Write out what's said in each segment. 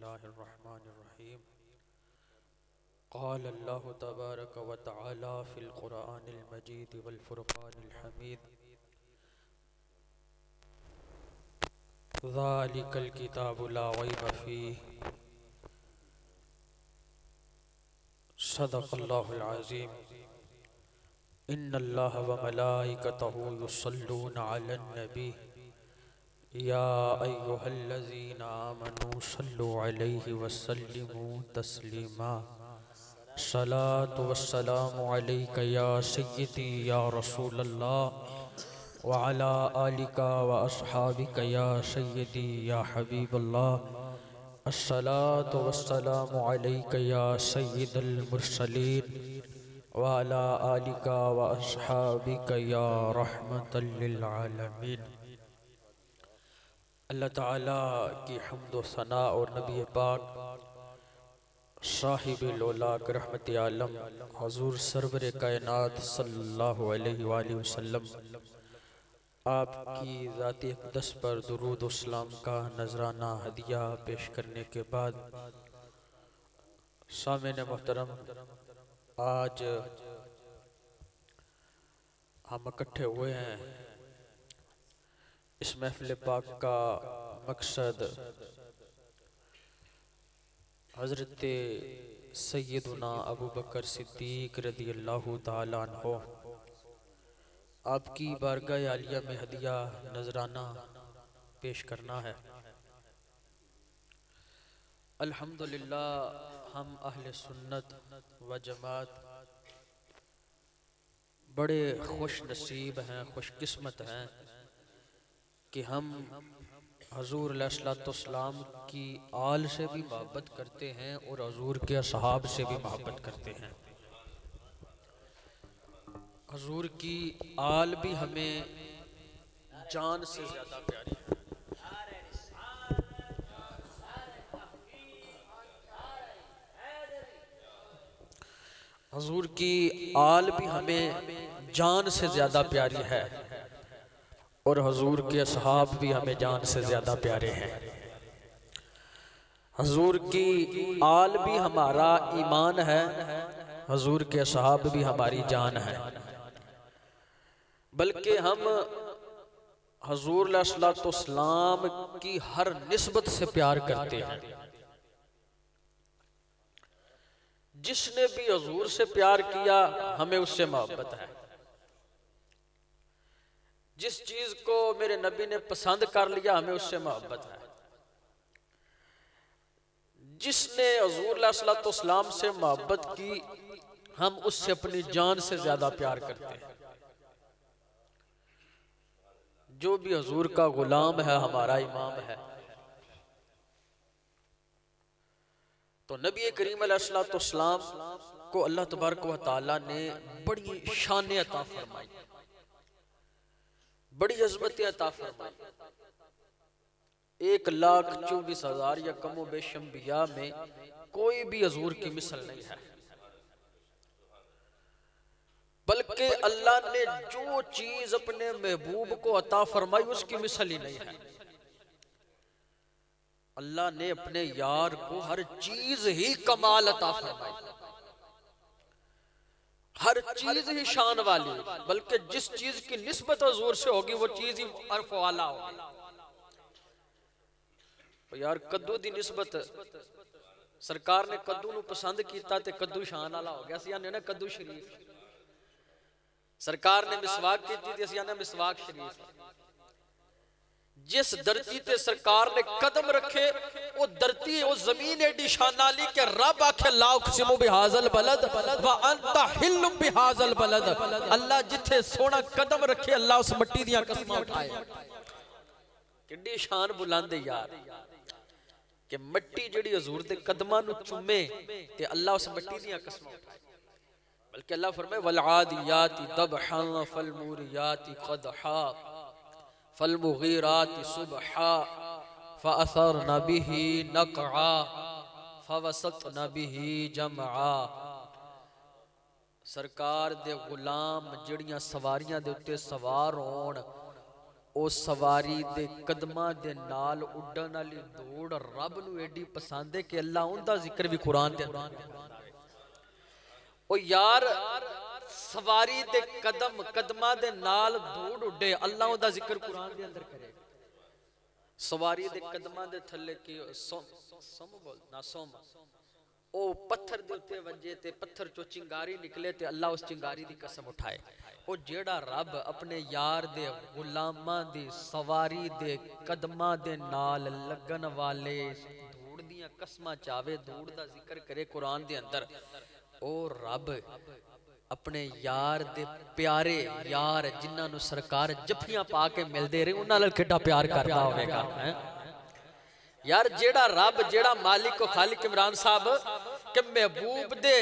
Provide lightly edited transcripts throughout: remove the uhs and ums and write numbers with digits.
बिस्मिल्लाहिर्रहमानिर्रहीम। क़ाल अल्लाहु तबारक व तआला फ़िल क़ुरआनिल मजीद वल फ़ुरक़ानिल हमीद। ज़ालिकल किताबु ला रैब फ़ीह। सदक़ल्लाहुल अज़ीम। इन्नल्लाह व मलाइकतहु युस्सल्लूना अलन नबी या अय्युहल्लज़ीना आमनू सल्लु अलैहि वसल्लिमू तस्लीमा। सलातु वस्सलामु अलैका या सय्यदी या रसूलल्लाह व अला आलिका व अस्हाबिका या सय्यदी या हबीबल्लाह। अस्सलातु वस्सलामु अलैका या सय्यदल मुरसलीन व अला आलिका व अस्हाबिका या रहमतल लिल आलमीन। अल्लाह ताला की हम्द व सना और नबी पाक साहिबुल औलाक रहमत आलम हुजूर सरवर कायनात सल्लल्लाहु अलैहि वसल्लम आपकी ज़ाती अक़दस पर दुरूद व सलाम का नजराना हदिया पेश करने के बाद सामईन मोहतरम, आज हम इकट्ठे हुए हैं। इस महफिल पाक का मकसद हज़रत सैयदना अबू बकर सिद्दीक़ रज़ियल्लाहु ताला अन्हु आपकी बारगाह आलिया में हदिया नजराना पेश करना है। अल्हम्दुलिल्लाह हम अहले सुन्नत व जमात बड़े खुश नसीब हैं, खुशकिस्मत हैं कि हम हजूर अलैहिस्सलाम की आल से भी मोहब्बत करते हैं और हजूर के असहाब से भी मोहब्बत करते हैं। हजूर की आल भी हमें जान से ज्यादा प्यारी है। हजूर की आल भी हमें जान से ज्यादा प्यारी है और हजूर के असहाब भी हमें जान से ज्यादा प्यारे हैं। हजूर की आल भी हमारा ईमान है, हजूर के असहाब भी हमारी जान है। बल्कि हम हजूर अलैहिस्सलाम की हर निस्बत से प्यार करते हैं। जिसने भी हजूर से प्यार किया हमें उससे मोहब्बत है। जिस चीज को मेरे नबी ने पसंद कर लिया हमें उससे मोहब्बत है। जिसने हजूर अलैहिस्सलाम से मोहब्बत की हम उससे अपनी जान से ज्यादा प्यार करते हैं। जो भी हजूर का गुलाम है हमारा इमाम है। तो नबी करीम अलैहिस्सलाम को अल्लाह तबारक व तआला ने बड़ी शान अता फरमाई, बड़ी अज़मत अता फरमाई। 1,24,000 या कमो बेश अंबिया में कोई भी हजूर की मिसल नहीं है। बल्कि अल्लाह ने जो चीज अपने महबूब को अता फरमाई उसकी मिसल ही नहीं है। अल्लाह ने अपने यार को हर चीज ही कमाल अता फरमाई, हर चीज ही शान वाली। बल्कि जिस चीज की निस्बत हजूर से होगी वो चीज ही अर्फ वाला होगी। तो यार कद्दू दी निस्बत सरकार ने कद्दू नू पसंद किया ते कद्दू शान वाला हो गया। असीं ना कद्दू शरीफ। सरकार ने मिसवाक की थी असीं आने मिसवाक शरीफ। जिस धरती ते सरकार ने कदम रखे वो धरती वो जमीन एडी शानाली के रब आखे ला उक़सिमु बिहाज़ल बलद व अंता हिल्लुम बिहाज़ल बलद। अल्लाह जिथे सोना कदम रखे अल्लाह उस मिट्टी दियां कसमां उठाए। किड्डी शान बुलंद यार कि मिट्टी जिहड़ी हजूर दे कदमां नू चुमे ते अल्लाह उस मिट्टी दियां कसमां उठाए। बल्कि अल्लाह फरमाए वल आदियाति दबहा फल मूरियाति क़दहा फल मुगीराति सुबहा फ़असरन बिही नक़आ फ़वसतन बिही जमआ। सरकार दे गुलाम जड़ियां सवारियां दे उत्ते सवार होण ओ सवारी दे कदमां दे नाल उड्डण वाली दौड़ रब नूं एडी पसंद है कि अल्लाह उनदा जिक्र भी कुरान दे अंदर। ओ यार सवारी दे कदमां दे नाल दौड़ उड्डे, अल्लाह उनदा जिक्र कुरान दे अंदर करे। सवारी दे कदमां दे थल्ले की सोम बोल ना सोम, ओ पत्थर दे उत्ते वजे ते पत्थर चो चिंगारी निकले ते अल्लाह उस चिंगारी दी कसम उठाए। ओ जेड़ा रब अपने यार दे गुलामां दी सवारी दे कदमां दे नाल लगन वाले धूड़ दियां कसमां चावे, धूड़ दा जिक्र करे कुरान दे अंदर, ओ रब अपने यार दे प्यारे यार जिन्हां नूं सरकार जफियां पा के मिलदे रहे उन्हां नाल किड्डा प्यार करदा होवेगा। यार जेड़ा रब जेड़ा मालिक खालिक इमरान साहब के महबूब दे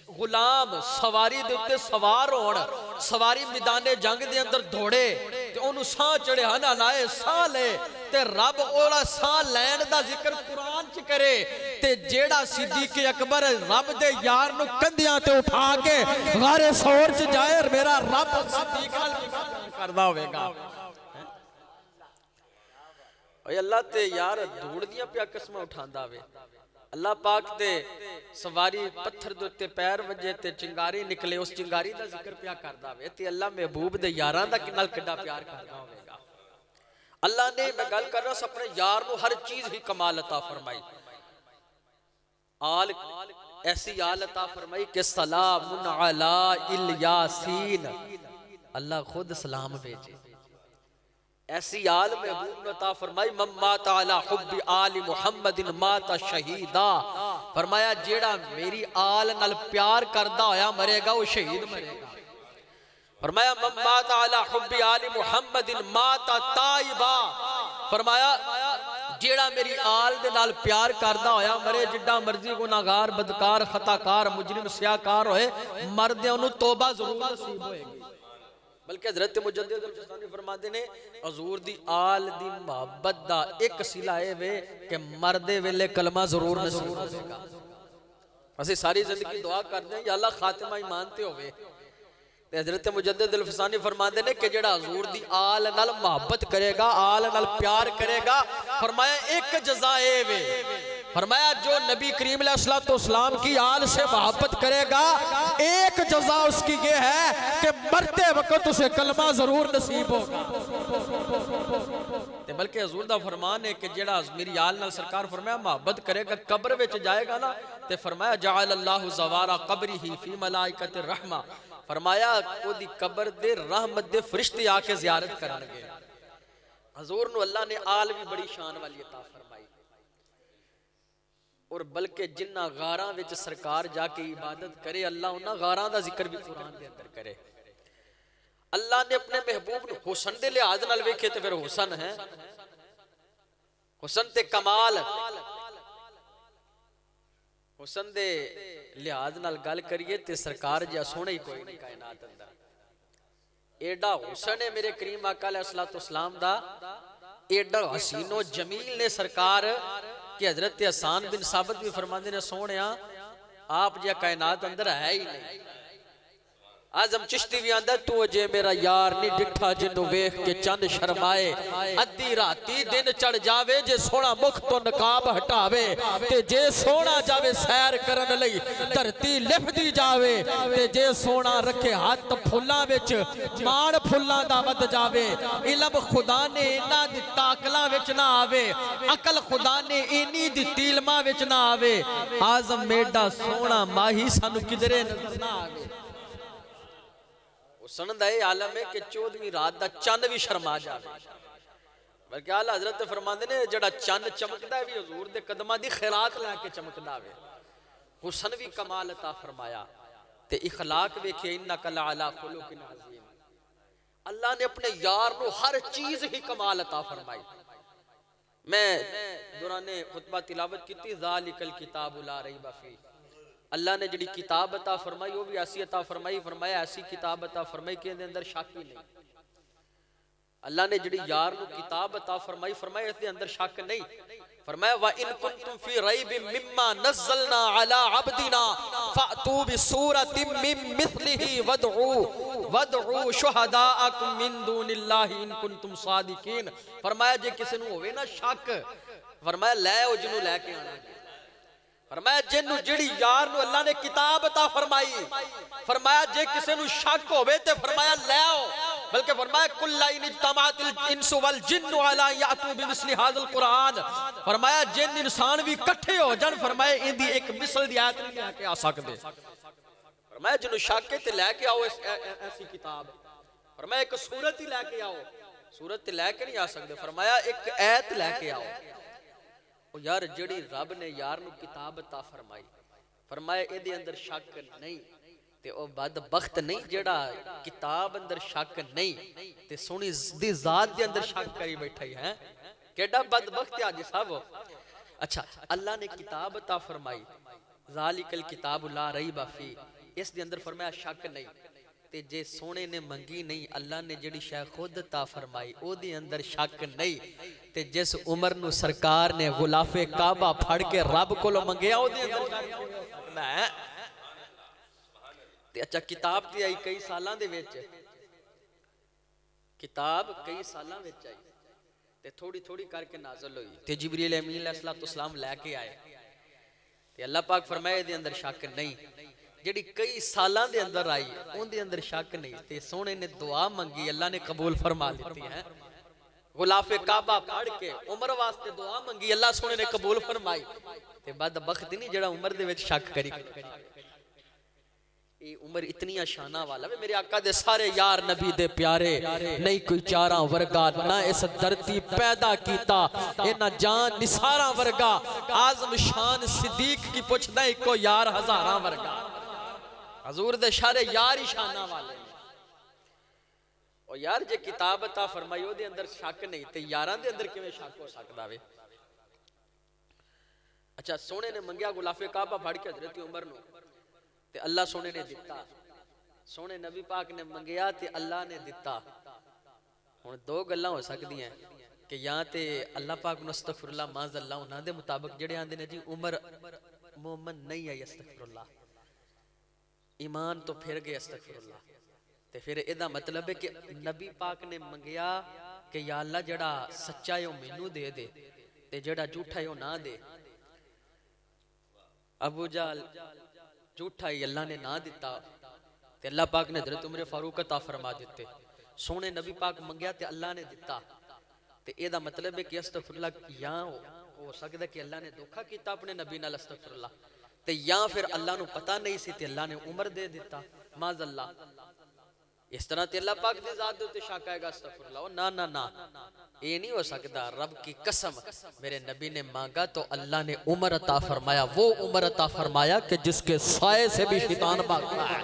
गुलाम सवारी दे उत्ते सवार होण, सवारी मैदाने जंग दे अंदर दौड़े ते ओनू साह चढ़े हना लाए साह ले ते रब ओड़ा साह लैण दा जिक्र कुरान च करे ते जेड़ा सिद्दीक अकबर रब दे यार नू कंधियां ते उठा के गारे सौर च जाए मेरा रब सिद्दीक नाल करदा होवेगा। अल्लाह ते यार धूड़ दियां पिया कसमां उठांदा वे, अल्लाह पाक ते सवारी पत्थर दे उत्ते पैर वजे ते चिंगारी निकले, उस चिंगारी दा जिक्र पिया करदा वे ते अल्लाह महबूब दे यारां दा किन्ना किड्डा प्यार करदा होवेगा। अल्लाह ने मैं गल कर रहा अपने यार नू हर चीज ही कमाल अता फरमाई, आल ऐसी आल अता फरमाई कि सलामुन अला इल यासीन, अल्लाह खुद सलाम भेजे। ऐसी आल महबूब ने अता फरमाई मम्मात अला हुब्बी आली मुहम्मदिन माता शहीदा, फरमाया जेड़ा मेरी आल नाल प्यार करदा होया मरेगा वो शहीद मरेगा। फरमाया मम्मात अला हुब्बी आली मुहम्मदिन माता ताइबा, फरमाया जेड़ा मेरी आल दे नाल प्यार करदा होया मरे, जिड्डा मर्जी गुनाहगार बदकार खताकार मुजरिम सियाकार होए मरदे ओनू तौबा जरूर नसीब होएगी। बल्कि हज़रत मुजद्दिद अल-फसानी फरमाते ने हजूर दी आल दी मोहब्बत दा एक सिला ए वे कि मरदे वेले कलमा जरूर नसीब होगा। असि सारी जिंदगी दुआ करते हैं या अल्लाह खातिमा ईमान ते होवे। ते हज़रत मुजद्दिद अल-फसानी फरमाते ने कि जेड़ा हजूर दी आल नाल मोहब्बत करेगा, आल नाल प्यार करेगा, फरमाया एक जज़ा ए वे, फरमाया जो नबी करीम अलैहिस्सलाम की आल से मोहब्बत करेगा एक जजा उसकी ये है कि मरते वक्त उसे कलमा जरूर नसीब होगा। बल्कि हजूर दा फरमान है कि जेड़ा मेरी आल नाल सरकार फरमाया मोहब्बत करेगा कब्र विच जाएगा ना ते फरमाया जअल अल्लाहु ज़वारा कब्रिही फी मलाइकति रहमा, फरमाया ओदी कब्र दे रहमत दे फरिश्ते आके ज़ियारत करनगे। हजूर नु अल्लाह ने आल भी बड़ी शान वाली अता फरमाई। और बल्कि जिन्ना गारां विच सरकार जाके इबादत करे अल्लाह उन्हां गारां दा जिक्र भी कुरान दे अंदर करे। अल्लाह ने अपने महबूब नूं हुसन दे लिहाज नाल वेखे ते फिर हुसन है, हुसन ते कमाल, हुसन दे लिहाज नाल गल करिए ते सरकार जिहा सोहना ही कोई नहीं कायनात अंदर। एडा हुसन है मेरे करीम आका अलैहिस्सलाम दा, एडा हसीनो जमील ने सरकार कि हजरत हसन बिन साबित भी फरमाते ने सोहणिया आप जिहा कायनात अंदर है ही नहीं। आजम चिश्ती भी आंदा तू अजे मेरा यार नहीं डिठा जिन्नू वेख के चंद शर्माए, अद्धी राती दिन चढ़ जावे जे सोना मुख तो नकाब हटावे, ते जे सोना जावे सैर करन लई धरती लिफदी जावे, ते जे सोना रखे हाथ फुल्लां विच मान फुल्लां दा वध जावे। इल्म खुदा ने इन्हां दी ताकलां विच ना आवे, अकल खुदा ने इन्नी दी तिलमां विच ना आवे। आजम मेडा सोना माही सानू किधरे नजर ना आवे। हुसन दा ये आलम है कि 14वीं रात दा चंद भी शर्मा जावे। बल्कि आला हजरत फरमांदे ने जेड़ा चंद चमकदा है भी हुजूर दे कदमां दी खैरात लैके चमकदा वे। हुसन भी कमाल अता फरमाया ते इखलाक वेखे इन्नका लअला खुलुकिन अज़ीम। अल्लाह ने अपने यार नू हर चीज ही कमाल अता फरमाई। मैं दौराने खुतबा तिलावत कीती ज़ालिकल किताबु ला रैब फीह, अल्लाह ने जिहड़ी किताब अता फरमाई वो भी ऐसी अता फरमाई, फरमाया ऐसी किताब अता फरमाई कि अंदर शक ही नहीं। अल्लाह ने जिहड़ी यार नू किताब अता फरमाई, फरमाया इसके अंदर शक नहीं। फरमाया वा इन कुंतुम फी रैबिम मिम्मा नज़्ज़लना अला अब्दिना फ़अतू बिसूरतिम मिन मिस्लिही वदऊ वदउ शुहदाअकुम मिन दुनिल्लाहि इन कुंतुम सादिकीन। फरमाया जे किसी नूं होवे ना शक, फरमाया लै ओ जिन्नू लैके आना। फरमाया जिन्नू जिहड़ी यार नूं अल्लाह ने किताब अता फरमाई, फरमाया जे किसी नूं शक होवे ते फरमाया लै आओ। बल्कि फरमाया कुल्ला इन इज्तमाअतिल इंसु वल जिन्नु अला यातू बिमिस्लि हाज़िल कुरान। फरमाया जिन इंसान भी इकट्ठे हो जान, फरमाया इंदी एक मिसल दी आयत नहीं लेके आ सकदे। फरमाया जिन्नू शक है ते लेके आओ ऐसी किताब। फरमाया एक सूरत ही लेके आओ, सूरत ते लेके नहीं आ सकदे, फरमाया एक आयत लेके आओ। ओ यार जिहड़ी रब ने यार नूं किताब अता फरमाई, फरमाया इहदे अंदर शक नहीं ते ओ बदबख्त नहीं जेड़ा किताब अंदर शक नहीं ते सोनी दी जात दे अंदर शक करी बैठा है। केड़ा बदबख्त है आज सब। अच्छा, अल्लाह ने किताब अता फरमाई, ज़ालिकल किताब ला रैब फी, इस दे अंदर फरमाया शक नहीं ते जे सोने ने मंगी नहीं, अल्लाह ने जेड़ी शै खुद अता फरमाई ओदे अंदर शक नहीं ते जिस उमर नूं सरकार ने गुलाफे काबा फड़ के रब कोलों मंगया ओदे अंदर शक नहीं। अच्छा, किताब ते आई कई सालां दे विच, किताब कई सालां विच आई ते थोड़ी थोड़ी करके नाज़िल हुई ते जिब्रील अमीन अलैहिस्सलाम लेके आए ते अल्लाह पाक फरमाए दे अंदर शक नहीं। जेड़ी कई सालां दे अंदर आई उनदे अंदर शक नहीं ते सोने ने दुआ मंगी, अल्लाह ने कबूल फरमा ली है। गुलाफे काबा पढ़ के उमर वास्ते दुआ मंगी, अल्लाह सोने ने कबूल फरमाई ते बदबख्त नहीं जेड़ा उमर दे विच शक करी। उमर इतनी शाना वाला वे मेरे आका दे सारे यार नबी दे प्यारे, नहीं कोई चारा वर्गा ना इस धरती पैदा कीता, इना जान निसारा वर्गा, आजम शान सिद्दीक की पुछदा इको यार हजारा वर्गा। हजूर दे सारे यार ही शाना वाले। और यार जे किताब अता फरमाई ओदे अंदर शक नहीं ते यारां दे अंदर किवें शक हो सकदा वे। अच्छा, सोने ने मंगया गुलाफे काबा फड़ के हजरत उमर नूं ते अल्लाह सोने ने दिता, सोने नबी पाक ने मंगया ते अल्लाह ने दिता। हुण दो गल्लां हो सकदियां कि या ते अल्लाह पाक नूं अस्तगफिरुल्लाह माज़अल्लाह उन्हां दे मुताबिक जेड़े आंदे ने जी उमर मोमन नहीं आई अस्तगफिरुल्लाह, ईमान तो फिर गए अस्तगफिरुल्लाह, ते फिर इहदा मतलब है कि नबी पाक ने मंगया कि या अल्लाह जेड़ा सच्चा है ओ मैनू दे दे ते जेड़ा झूठा है ओ ना दे। अबू जहल झूठा ही अल्लाह ने ना दिता ते अल्लाह पाक ने हज़रत उमर फारूक अता फरमा दिते। सोने नबी पाक मंगया ते अल्लाह ने दिता ते एदा मतलब है कि अस्तगफिरुल्लाह या हो सकदा कि अल्लाह ने धोखा किया अपने नबी नाल अस्तगफिरुल्लाह ते या फिर अल्लाह नूं पता नहीं सी ते अल्लाह ने उमर दे दिता माज़अल्लाह। इस तरह ते अल्लाह पाक दी ज़ात दे उत्ते शक आएगा अस्तगफिरुल्लाह, ना ना ना ये नहीं हो सकता। रब की कसम मेरे नबी ने मांगा तो अल्लाह ने उमर अता फरमाया, वो उमर अता फरमाया कि जिसके साए से भी शैतान भागता है।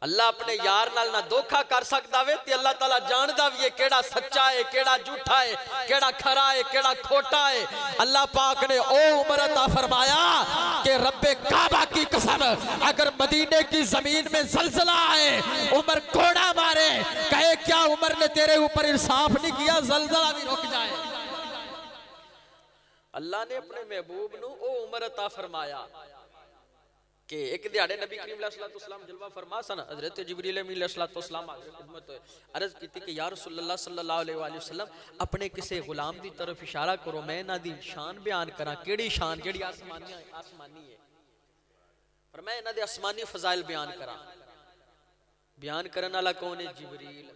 अल्लाह अपने यार नाल ना धोखा कर सकता वे ते अल्लाह ताला जानदा भी है केड़ा सच्चा है केड़ा झूठा है, केड़ा खरा है केड़ा खोटा है। अल्लाह पाक ने ओ उमर अता फरमाया कि रब्बे काबा की कसम अगर मदीने की जमीन में जलजला आए उमर कोड़ा मारे कहे क्या उमर ने तेरे ऊपर इंसाफ नहीं किया, जलजला भी रुक जाए। अल्लाह ने अपने महबूब नूं ओ उमर अता फरमाया कि एक दिहाड़े नबी करीम अलैहिस्सलाम जलवा फरमा सन। हजरत जिब्रील अमीन अलैहिस्सलाम आगे खिदमत अर्ज की कि या रसूलल्लाह सल्लल्लाहु अलैहि वसल्लम अपने किसी गुलाम की तरफ इशारा करो, मैं इन्हां दी शान बयान करा। केड़ी शान? जेड़ी आसमानी है। पर मैं इन्हां दे आसमानी फजाइल बयान करा। बयान करने वाला कौन है? जिब्रील,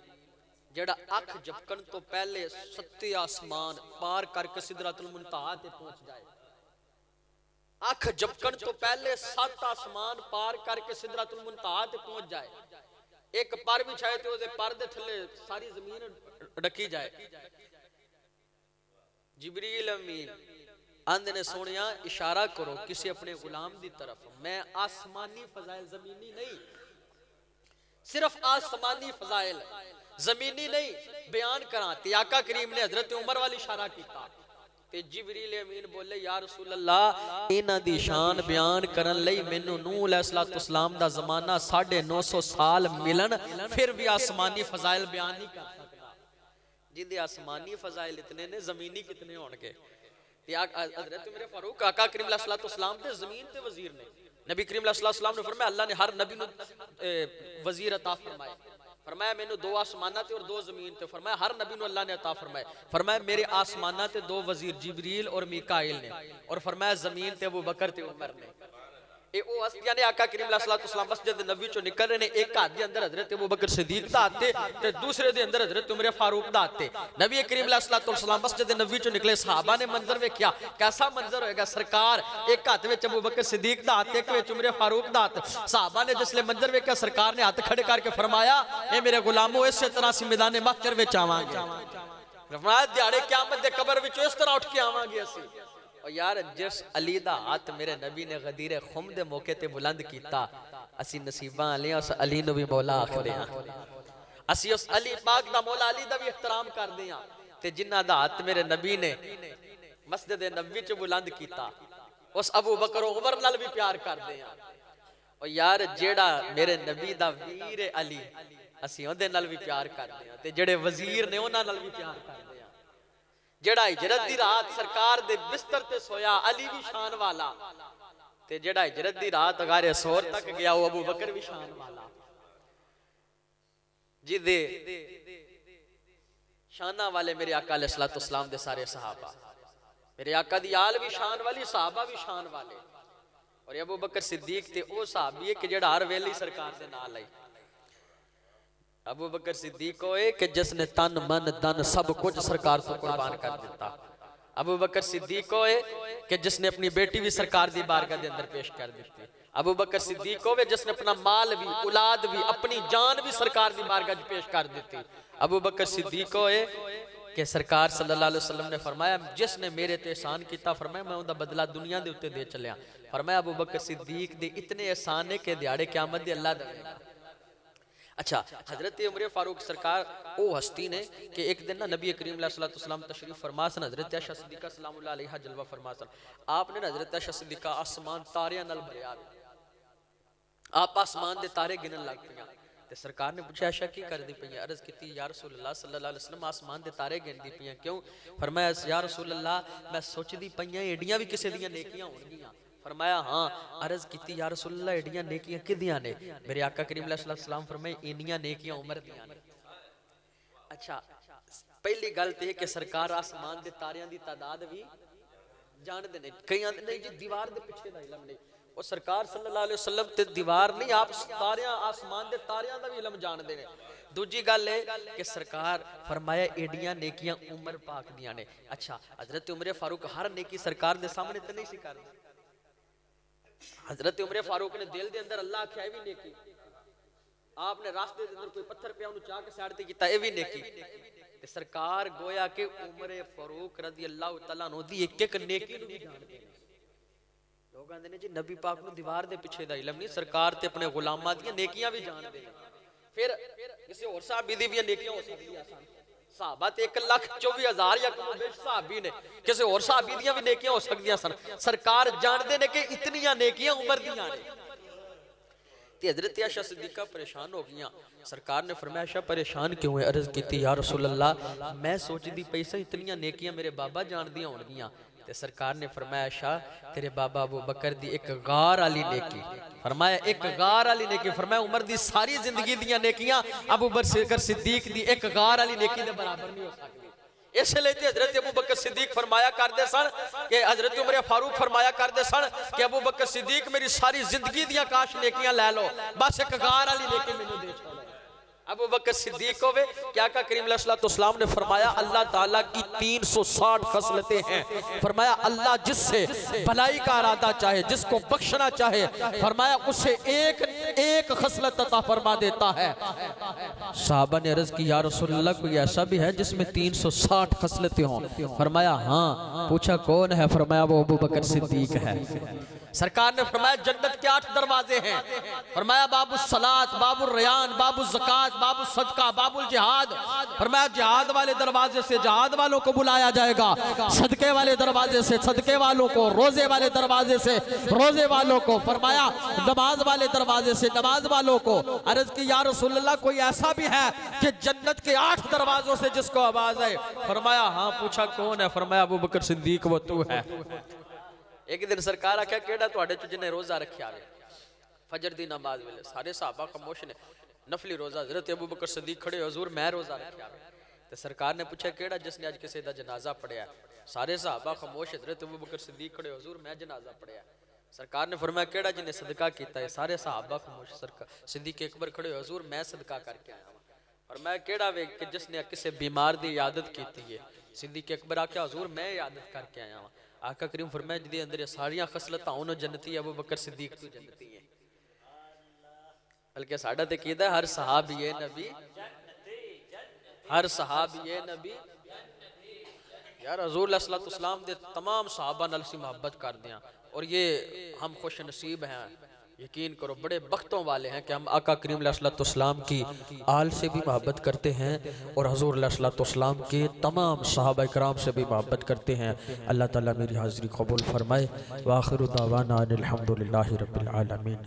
जेड़ा अख झपकन तो पहले 7 आसमान पार करके सिदरतुल मुंतहा ते पहुंच जाए। अख झपकन तो पहले 7 आसमान पार करके सिदरतुल मुंतहा ते पहुंच जाए। एक पर बिछाए तो उसदे पर दे थल्ले सारी जमीन ढकी जाए। जिब्रील अमीन आंदे ने सोनिया इशारा करो किसी अपने गुलाम दी तरफ। मैं आसमानी फजाइल, जमीनी नहीं, सिर्फ आसमानी फजाइल जमीनी नहीं बयान करा। ते आका करीम ने हजरत उमर वाली इशारा किया ते जिब्रील अमीन बोले या रसूल अल्लाह इन्हां दी शान बयान करन लई मैनू नूह अलैहिस्सलाम दा ज़माना 950 साल मिलन फिर भी आसमानी फजाइल बयान नहीं कर सकता। जिंदे आसमानी फजाइल इतने ने जमीनी कितने होणगे? ते हजरत उमर फारूक आका करीम अलैहिस्सलाम ते जमीन ते वजीर ने नबी करीम सल्लल्लाहु अलैहि वसल्लम ने फरमाया अल्लाह ने हर नबी नू वजीर अता फरमाए। फरमाया मैनू 2 आसमाना ते और 2 जमीन ते। फरमाया हर नबी नू अल्लाह ने अता फरमाए। फरमाया मेरे आसमाना ते 2 वजीर जिबरील और मीकाइल ने, और फरमाया जमीन ते अबू बकर ते उमर ने। ए ओ हस्तियां ने आका करीम सल्लल्लाहु अलैहि वसल्लम मस्जिद नबी चो निकल रहे ने, एक हाथ दे अंदर हजरत अबू बकर सिद्दीक दा हाथ ते दूसरे दे अंदर हजरत उमर फारूक दा हाथ। नबी करीम सल्लल्लाहु अलैहि वसल्लम मस्जिद नबी चो निकले, सहाबा ने मंजर वेख्या, कैसा मंजर होएगा सरकार, एक हाथ विच अबू बकर सिद्दीक दा हाथ, एक विच उमर फारूक दा हाथ। सहाबा ने जिसले मंजर वेख्या सरकार ने हाथ खड़े करके फरमाया ए मेरे गुलामो इस तरह सी मैदान महशर विच आवांगे। फरमाया दिहाड़े क़यामत दे कब्र विच इस तरह उठ के आवांगे असी। और यार जिस अली दा हाथ मेरे नबी ने गदीरे खुम दे मौके ते बुलंद कीता, असी नसीबां वाले उस अली नू भी मौला आखदे हां। असी उस अली पाक दा मौला अली दा भी एहतराम करदे हां ते जिन्हां दा हाथ मेरे नबी ने मस्जिद नबी च बुलंद कीता, उस अबू बकर उमर नाल भी प्यार करदे हां। और यार जेड़ा मेरे नबी दा वीर अली, असी उहदे नाल भी प्यार करदे हां ते जेड़े वजीर ने उहनां नाल भी प्यार करदे हां। जेड़ा हिजरत दी रात सरकार दे बिस्तर ते सोया अली भी शान वाला, ते जेड़ा हिजरत दी रात गारे सोर तक गया वो अबू बकर भी शान वाला। जिदे शाना वाले मेरे आका अलैहिस्सलातु वस्सलाम दे सारे सहाबा, मेरे आका दी आल भी शान वाली, सहाबा भी शान वाले। और अबू बकर सिद्दीक ते ओ सहाबी है कि जेड़ा हर वेले सरकार दे नाल आई। अबू बकर सिद्दीक होए कि जिसने तन मन धन सब कुछ सरकार को कुर्बान कर दिता। अबू बकर सिद्दीक होए कि जिसने अपनी बेटी भी सरकार दी बारगाह के अंदर पेश कर दी। अबू बकर सिद्दीक होए जिसने अपना माल भी, औलाद भी, अपनी जान भी सरकार दी बारगाह में पेश कर दी। अबू बकर सिद्दीक होए कि सरकार सल्लल्लाहु अलैहि वसल्लम ने फरमाया जिसने मेरे ते एहसान किया, फरमाया मैं उनका बदला दुनिया दे उत्ते दे चलिया। फरमाया अबू बकर सिद्दीक दे इतने एहसान है कि दिहाड़े क़यामत दे अल्लाह देगा। अच्छा, हजरत उमर फारूक सरकार वो हस्ती ने कि एक दिन ना नबी करीम सल्लल्लाहु अलैहि वसल्लम तशरीफ फरमा सन, हजरत आयशा सिद्दीका सलामुल्लाह अलैहा जलवा फरमा सन। आपने ना हजरत आयशा सिद्दीका आसमान तारियां नाल भरिया, आप आसमान दे तारे गिनन लग पियां ते सरकार ने पूछा आयशा की करदी पई? अर्ज कीती या रसूलल्लाह सल्लल्लाहु अलैहि वसल्लम आसमान दे तारे गिनदी पई क्यों? फरमाया या रसूलल्लाह मैं सोचदी पई एडियां भी किसे दियां नेकियां होणगियां। फरमाया हाँ। अर्ज की या रसूलल्लाह एडियां नेकियां किदियां ने? मेरे आका करीम सल्लल्लाहु अलैहि वसल्लम फरमाए इनियां नेकियां उमर दियां ने। अच्छा, पहली गल ते कि सरकार आसमान दे तारियां दी तादाद भी जानदे ने। कई आंदे नहीं जी दीवार दे पिछे दा इल्म नहीं, वो सरकार सल्लल्लाहु अलैहि वसल्लम ते दीवार नहीं, आप तारियां आसमान दे तारियां दा भी इल्म जानदे ने। दूजी गल है कि सरकार फरमाया एडियां नेकियां उमर पाक दियां ने। अच्छा, हजरत उमर फारूक हर नेकी सरकार दे सामने ते नहीं सी करदे। हजरत उमर फारूक ने दिल दे अंदर अल्लाह आख्या भी नेकी, आपने रास्ते दे अंदर कोई पत्थर पिया उन्हें चाह के साइड ते कीता ए भी नेकी। ते सरकार गोया कि उमर फारूक रज़ी अल्लाह तआला अन्हु दी एक एक नेकी नूं भी जानदे ने। लोग कहंदे ने जी नबी पाक नूं दीवार दे पिछे दा इल्म नहीं, सरकार ते अपने गुलामां दी नेकियां भी जानदे ने। फिर किसी होर साहबी दी भी नेकियां हो सकदियां सन। साहबा ते 1,24,000 या कम बेश साहबी ने, किसी और साहबी दियां भी नेकियां हो सकदियां सन। सरकार जानदे ने कि इतनियां नेकियां उमर दियां ने। ते हजरत आयशा सिद्दीका परेशान हो गईयां। सरकार ने फरमाया आयशा परेशान क्यों है? अर्ज की या रसूल अल्लाह मैं सोचदी पई सी इतनियां नेकियां मेरे बाबा जानदियां होणगियां। ते सरकार ने फरमाया आयशा तेरे बाबा अबू बकर दी एक गार वाली नेकी, फरमाया एक गार वाली नेकी, फरमाया उमर दी सारी जिंदगी दियां नेकियां अबू बकर सिद्दीक दी एक गार वाली नेकी दे बराबर नहीं हो सकती। इसलिए हजरत अबू बकर सिद्दीक फरमाया करते सन कि हजरत उमर फारूक फरमाया करते सन कि अबू बकर सिद्दीक मेरी सारी जिंदगी दियां काश नेकियां ले लो, बस एक गार वाली नेकी मैनूं दे छोड़ो। अबू बकर सिद्दीक होवे क्या का करीम सल्लल्लाहु अलैहि वसल्लम ने फरमाया अल्लाह ताला की 360 खसलतें हैं। फरमाया अल्लाह जिससे भलाई का इरादा चाहे, जिसको बख्शना चाहे, फरमाया उसे एक एक खसलत अता फरमा देता है। साहबा ने अर्ज की या रसूलल्लाह कोई ऐसा भी है जिसमें 360 खसलतें हों? फरमाया हाँ। पूछा कौन है? फरमाया वो अबू बकर सिद्दीक है। सरकार ने फरमाया जन्नत के 8 दरवाजे हैं। फरमाया बाबुल सलात, बाबुल रयान, बाबुल ज़कात, बाबुल सदका, बाबुल जिहाद। फरमाया जिहाद वाले दरवाजे से जिहाद वालों को बुलाया जाएगा, सदके वाले दरवाजे से सदके वालों को, रोजे वाले दरवाजे से रोजे वालों को, फरमाया नमाज वाले दरवाजे से नमाज वालों को। अर्ज की या रसूलल्लाह कोई ऐसा भी है कि जन्नत के 8 दरवाजों से जिसको आवाज है? फरमाया हाँ। पूछा कौन है? फरमाया अबू बकर सिद्दीक वो तू है। एक दिन सरकार आख्या केड़ा तुहाडे च जिन्हें रोजा रखिया वे फजर दी नमाज वेले सारे सहाबा खामोश ने नफली रोजा हजरत अबू बकर सिद्दीक खड़े हुजूर मैं रोजा रखिया वे ते सरकार ने पूछा केड़ा जिसने आज किसी दा जनाजा पढ़िया सारे सहाबा खामोश हजरत अबू बकर सिद्दीक खड़े हुजूर मैं जनाजा पढ़िया सरकार ने फरमाया केड़ा जिन्हें सदका कीता है सारे सहाबा खामोश सरकार सिद्दीक अकबर खड़े हुजूर मैं सदका करके आया और मैं केड़ा वे कि जिसने किसी बीमार दी इयादत कीती है सिद्दीक अकबर आख्या हुजूर मैं इयादत करके आया हूं आका करीम फरमाया जिदे अंदर ये सारियां खसलतां उन्हों जन्नती अबू बकर सिद्दीक तू जन्नती है बल्कि साडा ते कीदा हर सहाबी ए नबी हर सहाबी ए नबी यार हुजूर सल्लल्लाहु अलैहि वसल्लम दे तमाम सहाबा नाल सी मोहब्बत करदे हैं और ये हम खुश नसीब हैं यकीन करो बड़े बख्तों वाले हैं कि हम आका करीम सल्लल्लाहु अलैहि वसल्लम की आल से भी मोहब्बत करते हैं और हुजूर सल्लल्लाहु अलैहि वसल्लम के तमाम सहाबा इकराम से भी मोहब्बत करते हैं। अल्लाह ताला मेरी हाज़िरी कबूल फरमाए। व आखिरु दावाना अनिल हम्दुलिल्लाहि रब्बिल आलमीन।